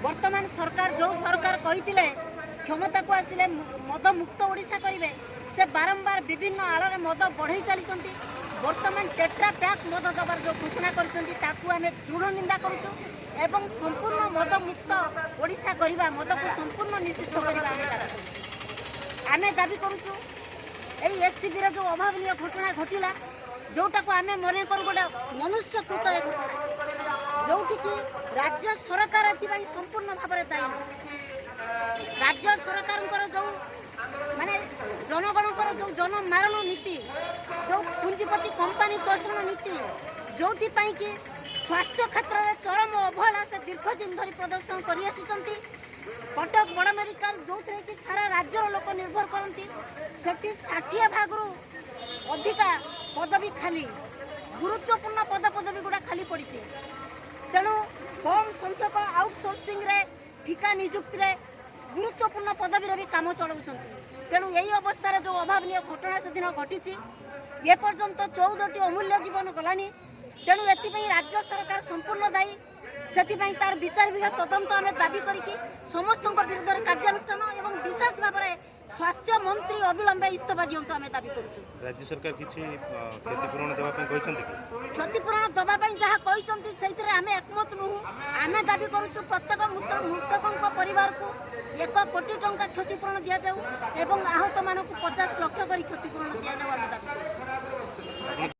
वर्तमान सरकार जो सरकार कही क्षमता को आसिले मद मुक्त ओडिशा करेंगे से बारंबार विभिन्न आड़ मद बढ़ई चली वर्तमान टेट्रा पैक मद दबार जो घोषणा करें दृढ़ निंदा करुचु एवं संपूर्ण मद मुक्त ओडिशा करवा मद को संपूर्ण निषिद्ध करवा आमे दाबी करुचु यही एससीबी जो अभावन घटना घटला जोटा को आमे मन कर गोटे मनुष्यकृत जोटि कि राज्य सरकार एथपाई संपूर्ण भाव में दायी राज्य सरकार जो माने जनगणकर जो जनमारण नीति जो पुंजीपति कंपानी तोषण नीति जो कि स्वास्थ्य क्षेत्र में चरम अवहेला से दीर्घ दिन धरी प्रदर्शन कर कटक बड़ मेडिकल जो कि सारा राज्यर लोक निर्भर करती से 60 भाग अधिका पदवी खाली गुरुत्वपूर्ण पदवी गुड़ा खाली पड़ी तेणु कम संख्यक आउटसोर्सिंग रे ठिका नियुक्ति रे गुरुत्वपूर्ण पदवी भी काम चलाऊँ तेणु यही अवस्था जो अभावन घटना से दिन घटी ए पर्यंत 14टी अमूल्य जीवन गलानी तेणु एपाई राज्य सरकार संपूर्ण दायी से तार विचार विभाग तदंत आम दाबी करके समस्त विरुद्ध कार्यानुष्ठान और विशेष भाव में स्वास्थ्य मंत्री अविलंबे इस्तफा दिंतु आम दाबी कर राज्य सरकार किसी क्षतिपूरण देवाई क्षतिपूरण देवाई जहाँ कहते आम एकमत नुहू आम दाबी करुचु प्रत्येक मृतकों परिवार को 1 कोटी टंका क्षतिपूरण दि जाऊ एवं आहत मानक 50 लाख कर क्षतिपूरण दि जाऊ आम दाबी